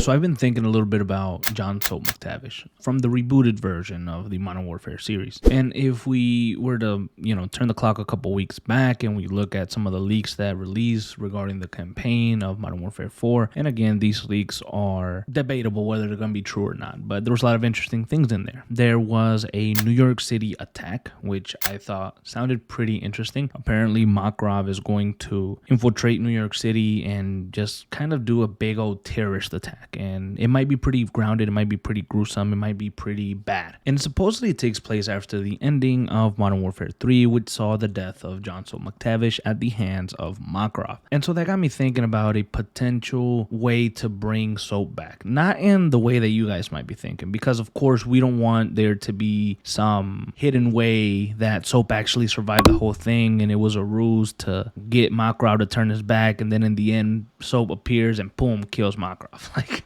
So I've been thinking a little bit about John Soap McTavish from the rebooted version of the Modern Warfare series. And if we were to, turn the clock a couple weeks back and we look at some of the leaks that released regarding the campaign of Modern Warfare 4, and again, these leaks are debatable whether they're going to be true or not, but there was a lot of interesting things in there. There was a New York City attack, which I thought sounded pretty interesting. Apparently, Makarov is going to infiltrate New York City and just kind of do a big old terrorist attack. And it might be pretty grounded, it might be pretty gruesome, it might be pretty bad. And supposedly it takes place after the ending of Modern Warfare 3, which saw the death of John Soap McTavish at the hands of Makarov. And so that got me thinking about a potential way to bring Soap back. Not in the way that you guys might be thinking, because of course we don't want there to be some hidden way that Soap actually survived the whole thing and it was a ruse to get Makarov to turn his back, and then in the end Soap appears and boom, kills Makarov. Like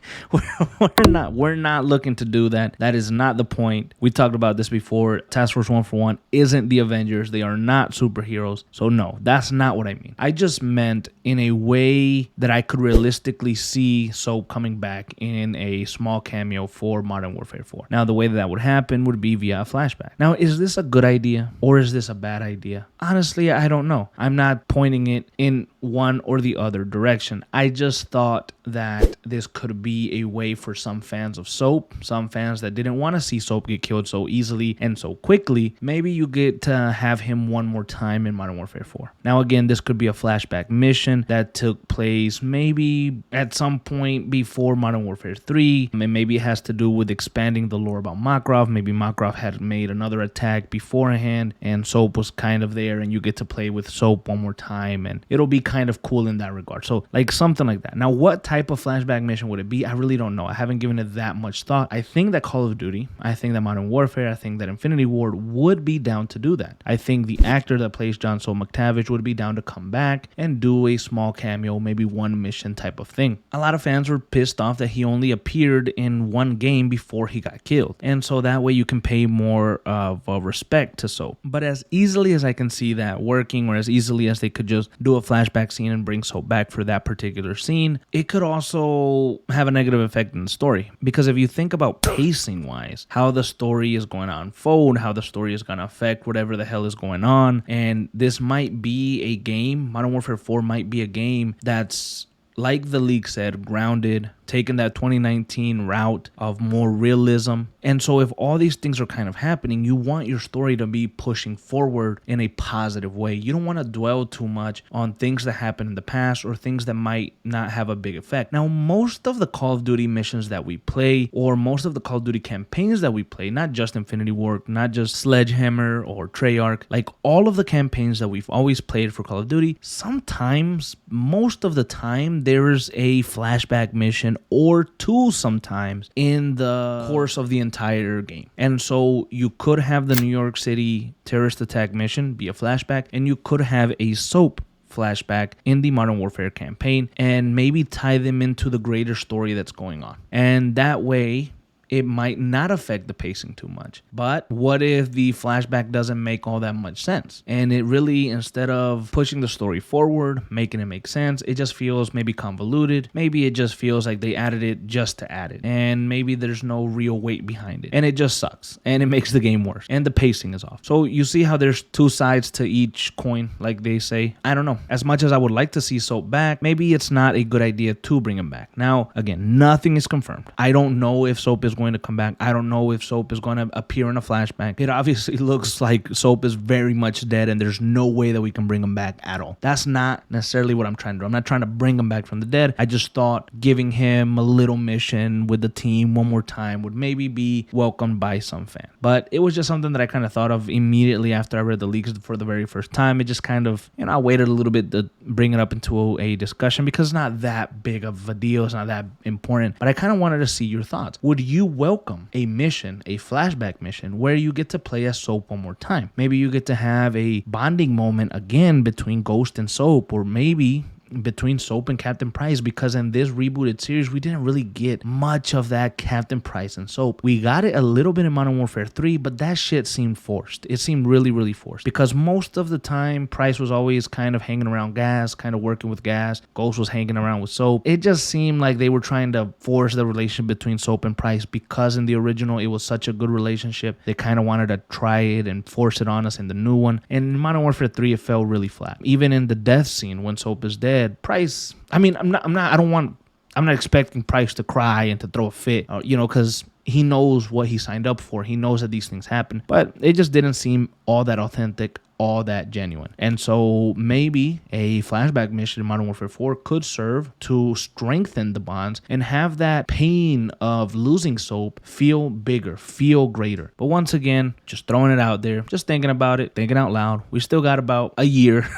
we're not looking to do that. That is not the point. We talked about this before. Task Force 141 isn't the Avengers. They are not superheroes. So no, that's not what I mean. I just meant in a way that I could realistically see Soap coming back in a small cameo for Modern Warfare 4. Now, the way that would happen would be via a flashback. Now, is this a good idea or is this a bad idea? Honestly, I don't know. I'm not pointing it in one or the other direction. I just thought that this could be a way for some fans of Soap, some fans that didn't want to see Soap get killed so easily and so quickly. Maybe you get to have him one more time in Modern Warfare 4. Now, again, this could be a flashback mission that took place maybe at some point before Modern Warfare 3. And maybe it has to do with expanding the lore about Makarov. Maybe Makarov had made another attack beforehand and Soap was kind of there and you get to play with Soap one more time and it'll be kind of cool in that regard. So like something like that. Now, what type of flashback mission would it be? I really don't know. I haven't given it that much thought. I think that Call of Duty, I think that Modern Warfare, I think that Infinity Ward would be down to do that. I think the actor that plays John Soap McTavish would be down to come back and do a small cameo, maybe one mission type of thing. A lot of fans were pissed off that he only appeared in one game before he got killed. And so that way you can pay more of a respect to Soap. But as easily as I can see that working, or as easily as they could just do a flashback scene and bring Soap back for that particular scene, it could also have a negative effect in the story. Because if you think about pacing wise, how the story is going to unfold, how the story is going to affect whatever the hell is going on, and this might be a game, Modern Warfare 4 might be a game that's, like the leak said, grounded, taking that 2019 route of more realism. And so if all these things are kind of happening, you want your story to be pushing forward in a positive way. You don't want to dwell too much on things that happened in the past or things that might not have a big effect. Now, most of the Call of Duty missions that we play, or most of the Call of Duty campaigns that we play, not just Infinity Ward, not just Sledgehammer or Treyarch, like all of the campaigns that we've always played for Call of Duty, sometimes, most of the time, there's a flashback mission or two sometimes in the course of the entire game. And so you could have the New York City terrorist attack mission be a flashback, and you could have a Soap flashback in the Modern Warfare campaign and maybe tie them into the greater story that's going on. And that way, it might not affect the pacing too much. But what if the flashback doesn't make all that much sense? And it really, instead of pushing the story forward, making it make sense, it just feels maybe convoluted. Maybe it just feels like they added it just to add it. And maybe there's no real weight behind it. And it just sucks. And it makes the game worse. And the pacing is off. So you see how there's two sides to each coin, like they say. I don't know. As much as I would like to see Soap back, maybe it's not a good idea to bring him back. Now, again, nothing is confirmed. I don't know if Soap is going to come back. I don't know if Soap is going to appear in a flashback. It obviously looks like Soap is very much dead and there's no way that we can bring him back at all. That's not necessarily what I'm trying to do. I'm not trying to bring him back from the dead. I just thought giving him a little mission with the team one more time would maybe be welcomed by some fan. But it was just something that I kind of thought of immediately after I read the leaks for the very first time. It just kind of, I waited a little bit to bring it up into a discussion because it's not that big of a deal. It's not that important. But I kind of wanted to see your thoughts. Would you welcome a mission, a flashback mission, where you get to play as Soap one more time? Maybe you get to have a bonding moment again between Ghost and Soap, or maybe between Soap and Captain Price, because in this rebooted series, we didn't really get much of that Captain Price and Soap. We got it a little bit in Modern Warfare 3, but that shit seemed forced. It seemed really, really forced, because most of the time, Price was always kind of hanging around Gas, kind of working with Gas. Ghost was hanging around with Soap. It just seemed like they were trying to force the relationship between Soap and Price, because in the original, it was such a good relationship. They kind of wanted to try it and force it on us in the new one. And in Modern Warfare 3, it fell really flat. Even in the death scene when Soap is dead, Price, I mean, I'm not expecting Price to cry and to throw a fit, because he knows what he signed up for. He knows that these things happen, but it just didn't seem all that authentic, all that genuine. And so maybe a flashback mission in Modern Warfare 4 could serve to strengthen the bonds and have that pain of losing Soap feel bigger, feel greater. But once again, just throwing it out there, just thinking about it, thinking out loud. We still got about a year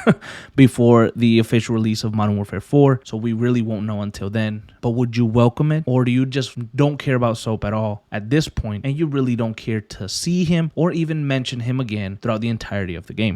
before the official release of Modern Warfare 4, so we really won't know until then. But would you welcome it? Or do you just don't care about Soap at all at this point, and you really don't care to see him or even mention him again throughout the entirety of the game?